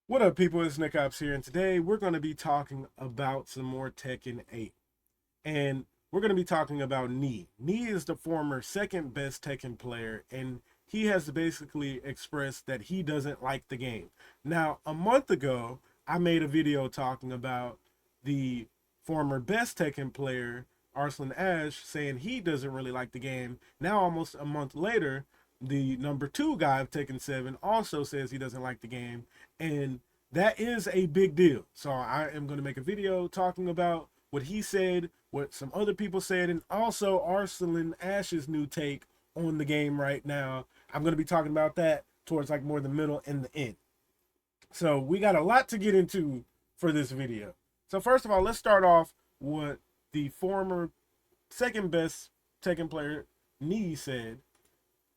What up, people? It's Nick Ops here, and today we're going to be talking about some more Tekken 8. And we're going to be talking about Knee. Knee is the former second best Tekken player, and he has basically expressed that he doesn't like the game. Now, a month ago, I made a video talking about the former best Tekken player, Arslan Ash, saying he doesn't really like the game. Now, almost a month later, the number two guy of Tekken 7 also says he doesn't like the game, and that is a big deal. So I am going to make a video talking about what he said, what some other people said, and also Arslan Ash's new take on the game right now. I'm going to be talking about that towards like more the middle and the end. So we got a lot to get into for this video. So first of all, let's start off with the former second best Tekken player, Nee, said.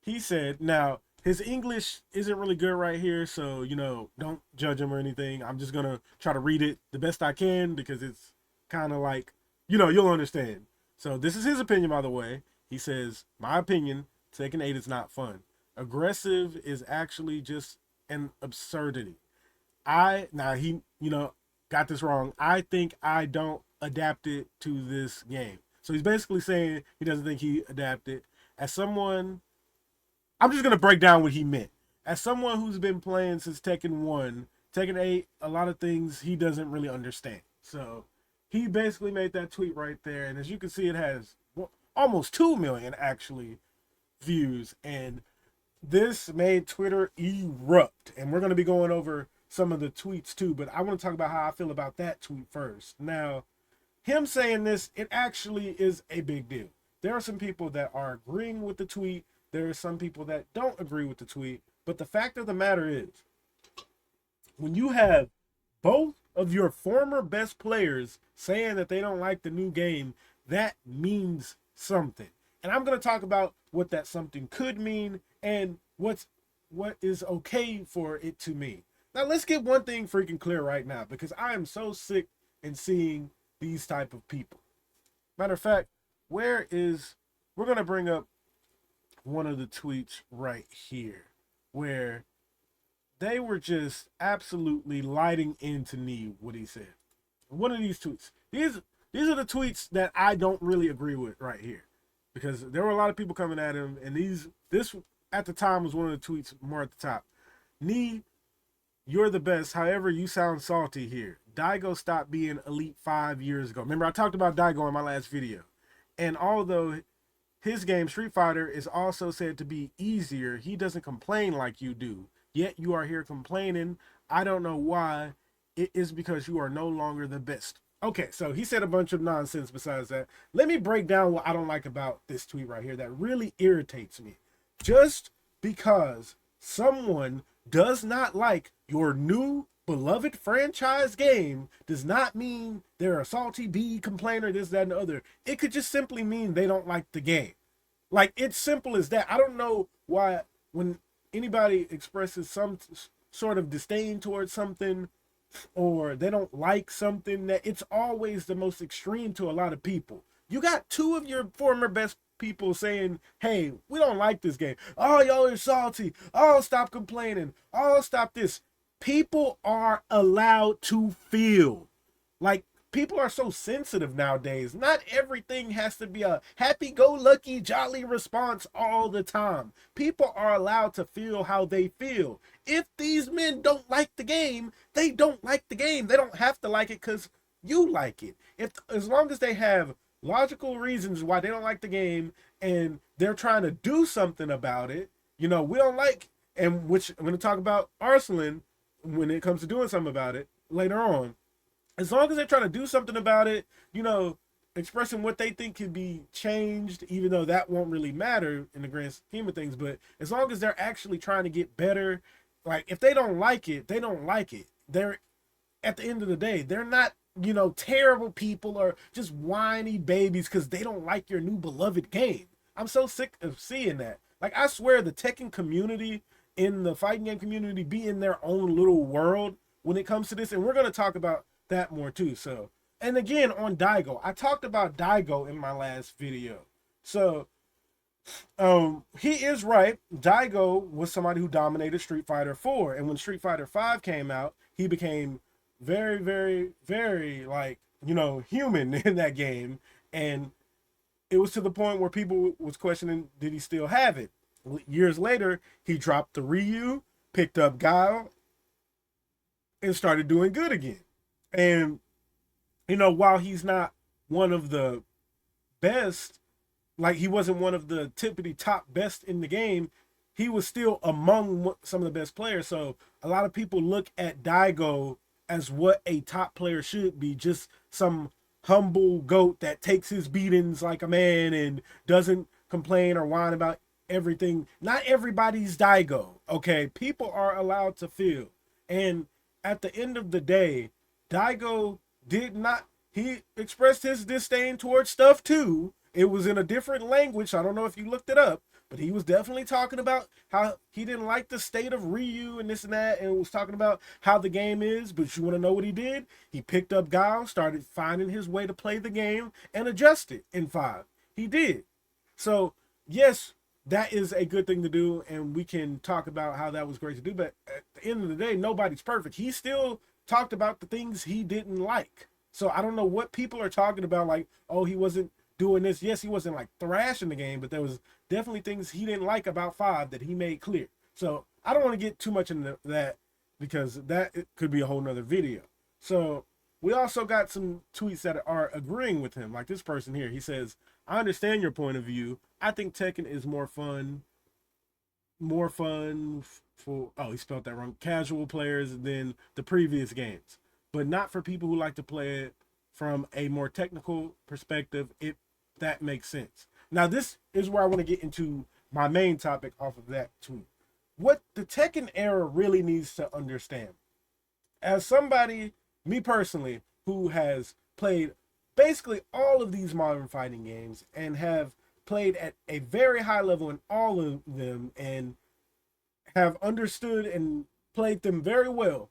He said, now his English isn't really good right here, so don't judge him or anything. I'm just gonna try to read it the best I can because it's kind of like, you'll understand. So this is his opinion, by the way. He says, my opinion, Tekken 8 is not fun. Aggressive is actually just an absurdity. He, got this wrong. I think I don't adapt it to this game. So he's basically saying he doesn't think he adapted. As someone, I'm just gonna break down what he meant. As someone who's been playing since Tekken 1, Tekken 8, a lot of things he doesn't really understand. So he basically made that tweet right there, and as you can see, it has almost 2 million actually views, and this made Twitter erupt. And we're gonna be going over some of the tweets too, but I want to talk about how I feel about that tweet first. Now, him saying this, it actually is a big deal. There are some people that are agreeing with the tweet. There are some people that don't agree with the tweet. But the fact of the matter is, when you have both of your former best players saying that they don't like the new game, that means something. And I'm going to talk about what that something could mean and what is okay for it to mean. Now let's get one thing freaking clear right now, because I am so sick in seeing these type of people. Matter of fact, we're going to bring up one of the tweets right here where they were just absolutely lighting into me what he said. One of these tweets. These are the tweets that I don't really agree with right here, because there were a lot of people coming at him, and this at the time was one of the tweets more at the top. Nee, you're the best. However, you sound salty here. Daigo stopped being Elite 5 years ago. Remember, I talked about Daigo in my last video. And although his game, Street Fighter, is also said to be easier, he doesn't complain like you do. Yet you are here complaining. I don't know why. It is because you are no longer the best. Okay, so he said a bunch of nonsense besides that. Let me break down what I don't like about this tweet right here that really irritates me. Just because someone does not like your new beloved franchise game does not mean they're a salty bee complainer, this, that, and the other. It could just simply mean they don't like the game. Like, it's simple as that. I don't know why when anybody expresses some sort of disdain towards something, or they don't like something, that it's always the most extreme to a lot of people. You got two of your former best people saying, hey, we don't like this game. Oh, y'all are salty. Oh, stop complaining. Oh, stop this. People are allowed to feel. Like, people are so sensitive nowadays. Not everything has to be a happy-go-lucky, jolly response all the time. People are allowed to feel how they feel. If these men don't like the game, they don't like the game. They don't have to like it because you like it. If as long as they have logical reasons why they don't like the game and they're trying to do something about it, we don't like, and which I'm going to talk about Arslan when it comes to doing something about it later on. As long as they're trying to do something about it, expressing what they think can be changed, even though that won't really matter in the grand scheme of things. But as long as they're actually trying to get better, like, if they don't like it, they don't like it. They're, at the end of the day, they're not, terrible people or just whiny babies because they don't like your new beloved game. I'm so sick of seeing that. Like, I swear the Tekken community, in the fighting game community, be in their own little world when it comes to this. And we're going to talk about that more too. So, and again, on Daigo, I talked about Daigo in my last video. So he is right. Daigo was somebody who dominated Street Fighter 4, and when Street Fighter 5 came out, he became very, very, very like, you know, human in that game. And it was to the point where people was questioning, did he still have it? Years later, he dropped the Ryu, picked up Guile, and started doing good again. And, you know, while he's not one of the best, like he wasn't one of the tippity top best in the game, he was still among some of the best players. So a lot of people look at Daigo as what a top player should be, just some humble goat that takes his beatings like a man and doesn't complain or whine about everything. Not everybody's Daigo, okay? People are allowed to feel. And at the end of the day, Daigo did not, he expressed his disdain towards stuff too. It was in a different language. I don't know if you looked it up, but he was definitely talking about how he didn't like the state of Ryu and this and that, and was talking about how the game is. But you want to know what he did? He picked up Guile, started finding his way to play the game, and adjusted in 5. He did. So, yes, that is a good thing to do, and we can talk about how that was great to do. But at the end of the day, nobody's perfect. He still talked about the things he didn't like. So I don't know what people are talking about, like, oh, he wasn't doing this. Yes, he wasn't like thrashing the game, but there was definitely things he didn't like about 5 that he made clear. So I don't want to get too much into that because that it could be a whole nother video. So we also got some tweets that are agreeing with him. Like this person here, he says, I understand your point of view. I think Tekken is more fun for, oh, he spelled that wrong, casual players than the previous games, but not for people who like to play it from a more technical perspective. It that makes sense. Now this is where I want to get into my main topic off of that tweet. What the Tekken era really needs to understand, as somebody, me personally, who has played basically all of these modern fighting games and have played at a very high level in all of them and have understood and played them very well,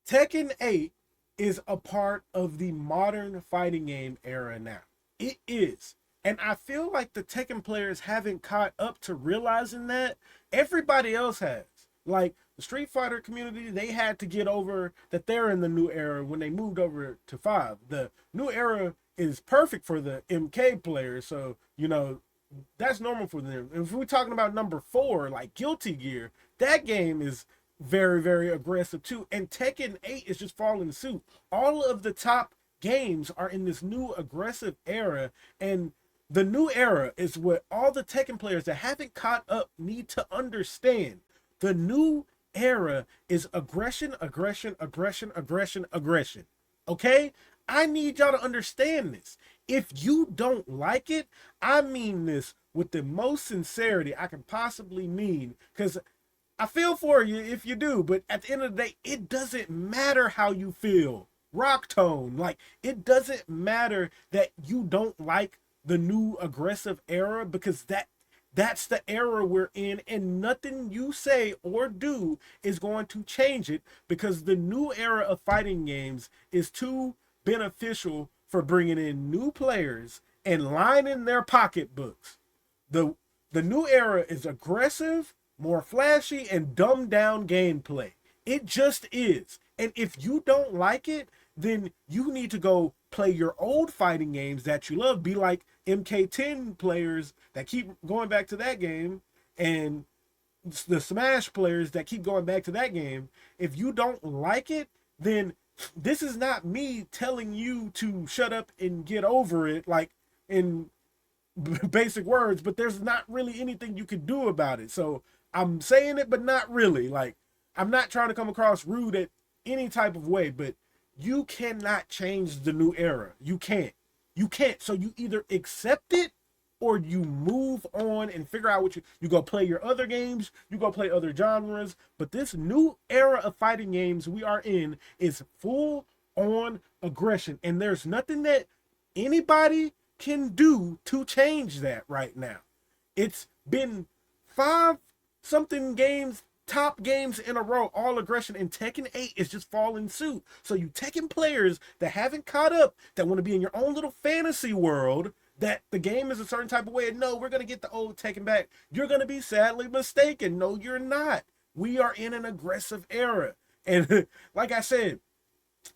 Tekken 8 is a part of the modern fighting game era now. It is. And I feel like the Tekken players haven't caught up to realizing that. Everybody else has. Like the Street Fighter community, they had to get over that they're in the new era when they moved over to 5. The new era is perfect for the MK players. So, you know, that's normal for them. If we're talking about number 4, like Guilty Gear, that game is very, very aggressive too. And Tekken 8 is just following suit. All of the top games are in this new aggressive era, and the new era is what all the Tekken players that haven't caught up need to understand. The new era is aggression, aggression, aggression, aggression, aggression. Okay? I need y'all to understand this. If you don't like it, I mean this with the most sincerity I can possibly mean, because I feel for you if you do, but at the end of the day, it doesn't matter how you feel. Rock tone, like, it doesn't matter that you don't like the new aggressive era, because that's the era we're in, and nothing you say or do is going to change it, because the new era of fighting games is too beneficial for bringing in new players and lining their pocketbooks. The new era is aggressive, more flashy, and dumbed down gameplay. It just is. And if you don't like it, then you need to go play your old fighting games that you love. Be like MK10 players that keep going back to that game, and the Smash players that keep going back to that game. If you don't like it, then this is not me telling you to shut up and get over it, like in basic words, but there's not really anything you can do about it. So I'm saying it, but not really. Like, I'm not trying to come across rude at any type of way, but you cannot change the new era. You can't. You can't. So you either accept it or you move on and figure out what you go play your other games, you go play other genres. But this new era of fighting games we are in is full on aggression. And there's nothing that anybody can do to change that right now. It's been 5 something games, top games in a row, all aggression, and Tekken 8 is just following suit. So you Tekken players that haven't caught up, that want to be in your own little fantasy world, that the game is a certain type of way, and no, we're going to get the old Tekken back, you're going to be sadly mistaken. No, you're not. We are in an aggressive era. And like I said,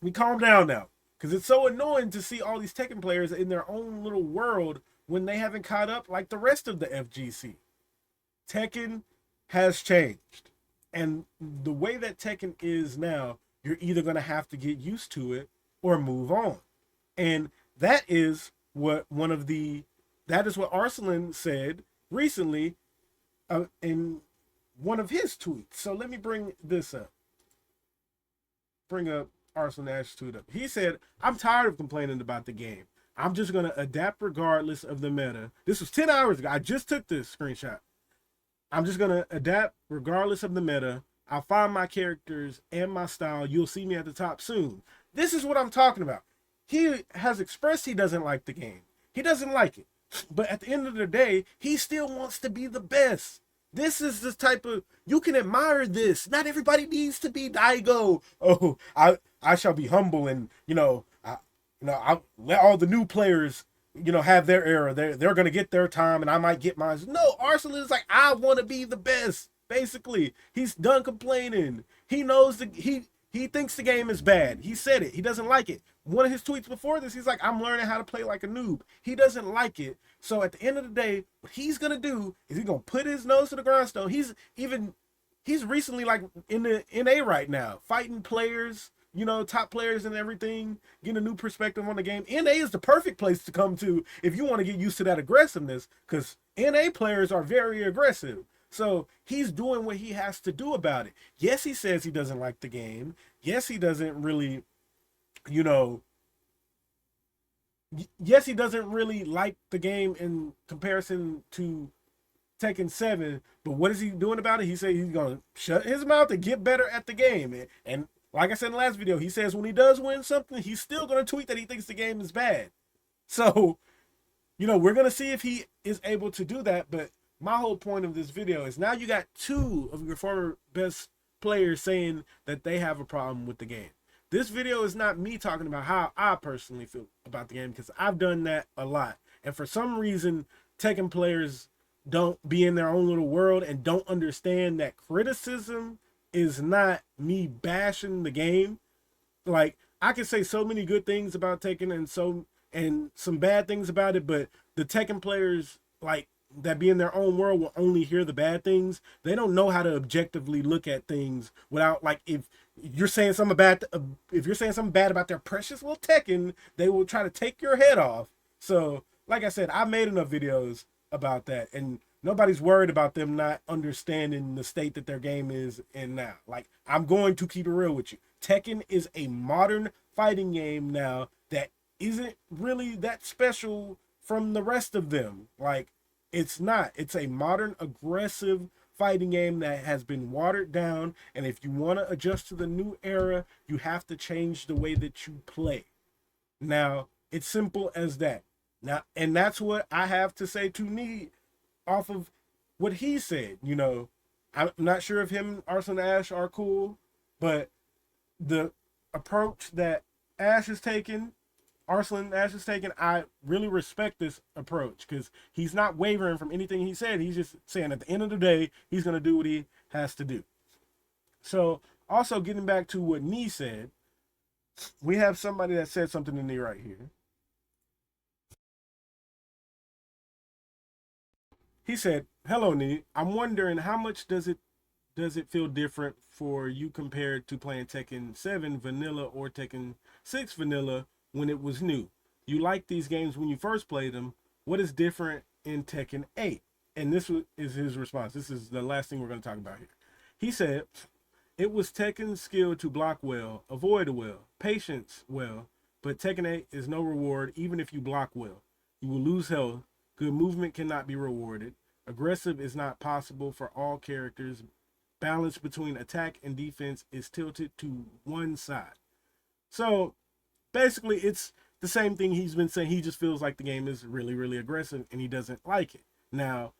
we calm down now because it's so annoying to see all these Tekken players in their own little world when they haven't caught up like the rest of the FGC. Tekken has changed. And the way that Tekken is now, you're either going to have to get used to it or move on. And that is what Arslan said recently in one of his tweets. So let me bring this up. Bring up Arslan Ash tweet up. He said, "I'm tired of complaining about the game. I'm just going to adapt regardless of the meta." This was 10 hours ago. I just took this screenshot. "I'm just going to adapt regardless of the meta. I'll find my characters and my style. You'll see me at the top soon." This is what I'm talking about. He has expressed he doesn't like the game. He doesn't like it. But at the end of the day, he still wants to be the best. This is the type of, you can admire this. Not everybody needs to be Daigo. Oh, I shall be humble and, I'll let all the new players, have their era. They're going to get their time and I might get mine. No, Arslan is like, I want to be the best. Basically, he's done complaining. He knows he thinks the game is bad. He said it. He doesn't like it. One of his tweets before this, he's like, "I'm learning how to play like a noob." He doesn't like it. So at the end of the day, what he's going to do is he's going to put his nose to the grindstone. He's recently like in the NA right now, fighting players, top players and everything, getting a new perspective on the game. NA is the perfect place to come to if you want to get used to that aggressiveness, because NA players are very aggressive. So he's doing what he has to do about it. Yes, he says he doesn't like the game. Yes, he doesn't really, yes, he doesn't really like the game in comparison to Tekken 7. But what is he doing about it? He said he's going to shut his mouth and get better at the game. And like I said in the last video, he says when he does win something, he's still going to tweet that he thinks the game is bad. So, we're going to see if he is able to do that. But my whole point of this video is now you got two of your former best players saying that they have a problem with the game. This video is not me talking about how I personally feel about the game, because I've done that a lot. And for some reason, Tekken players don't be in their own little world and don't understand that criticism is not me bashing the game. Like, I can say so many good things about Tekken and some bad things about it, but the Tekken players, like, that be in their own world will only hear the bad things. They don't know how to objectively look at things without, like, if you're saying something bad about their precious little Tekken, they will try to take your head off. So, like I said, I made enough videos about that, and nobody's worried about them not understanding the state that their game is in now. Like, I'm going to keep it real with you. Tekken is a modern fighting game now that isn't really that special from the rest of them. Like, it's not. It's a modern, aggressive fighting game that has been watered down. And if you want to adjust to the new era, you have to change the way that you play. Now, it's simple as that. Now, and that's what I have to say to me off of what he said. I'm not sure if him and Arslan Ash are cool, but the approach that Arslan Ash is taking, I really respect this approach, because he's not wavering from anything he said. He's just saying at the end of the day, he's going to do what he has to do. So, also getting back to what Nee said, we have somebody that said something to Nee right here. He said, "Hello, Nee. I'm wondering how much does it feel different for you compared to playing Tekken 7 vanilla or Tekken 6 vanilla when it was new? You liked these games when you first played them. What is different in Tekken 8? And this is his response. This is the last thing we're going to talk about here. He said, "It was Tekken's skill to block well, avoid well, patience well, but Tekken 8 is no reward even if you block well. You will lose health. Good movement cannot be rewarded. Aggressive is not possible for all characters. Balance between attack and defense is tilted to one side." So basically, it's the same thing he's been saying. He just feels like the game is really, really aggressive and he doesn't like it. Now,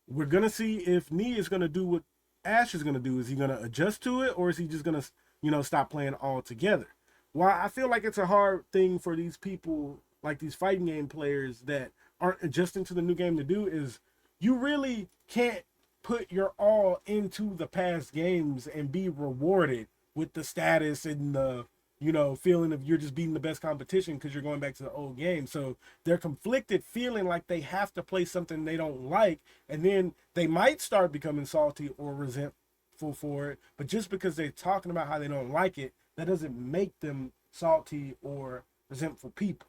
we're going to see if Nee is going to do what Ash is going to do. Is he going to adjust to it, or is he just going to, stop playing altogether? Well, I feel like it's a hard thing for these people, like these fighting game players that aren't adjusting to the new game, to do, is you really can't put your all into the past games and be rewarded with the status and the, you know, feeling of you're just beating the best competition because you're going back to the old game. So they're conflicted, feeling like they have to play something they don't like, and then they might start becoming salty or resentful for it. But just because they're talking about how they don't like it, that doesn't make them salty or resentful people.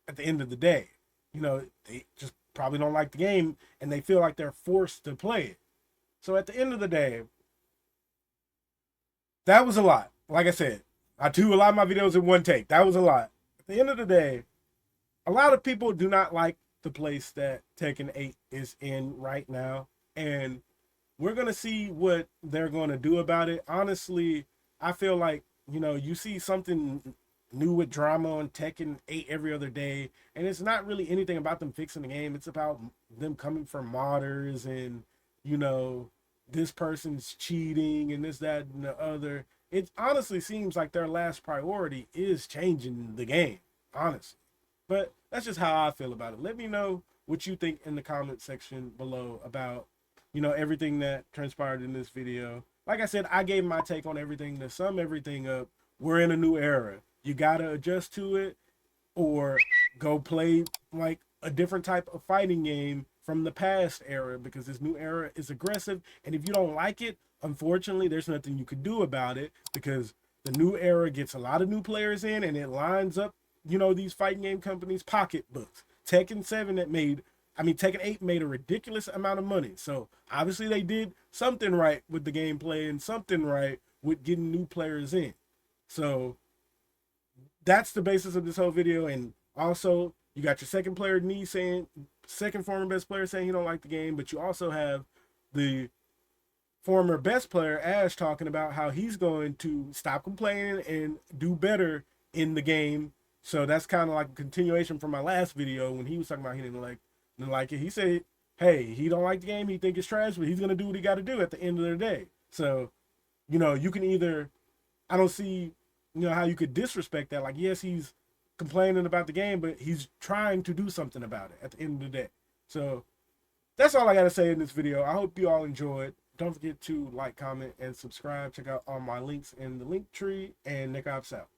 At the end of the day, you know, they just probably don't like the game and they feel like they're forced to play it. So at the end of the day, that was a lot. Like I said, I do a lot of my videos in one take. That was a lot. At the end of the day, a lot of people do not like the place that Tekken 8 is in right now. And we're going to see what they're going to do about it. Honestly, I feel like, you know, you see something new with drama on Tekken 8 every other day, and it's not really anything about them fixing the game. It's about them coming from modders and, you know, this person's cheating and this, that, and the other. It honestly seems like their last priority is changing the game, honestly. But that's just how I feel about it. Let me know what you think in the comment section below about, you know, everything that transpired in this video. Like I said, I gave my take on everything. To sum everything up, we're in a new era. You gotta adjust to it, or go play like a different type of fighting game from the past era, because this new era is aggressive. And if you don't like it, unfortunately, there's nothing you can do about it, because the new era gets a lot of new players in and it lines up, you know, these fighting game companies' pocketbooks. Tekken 7 that made, I mean, Tekken 8 made a ridiculous amount of money. So obviously they did something right with the gameplay and something right with getting new players in. So that's the basis of this whole video. And also, you got your second player, Nee, saying, second former best player, saying he don't like the game, but you also have the former best player, Ash, talking about how he's going to stop complaining and do better in the game. So that's kind of like a continuation from my last video when he was talking about he didn't like it. He said, hey, he don't like the game, he think it's trash, but he's gonna do what he got to do at the end of the day. So, you know, you can either, I don't see, you know, how you could disrespect that. Like, yes, he's complaining about the game, but he's trying to do something about it at the end of the day. So that's all I got to say in this video. I hope you all enjoyed. Don't forget to like, comment, and subscribe. Check out all my links in the link tree, and Nick Ops out.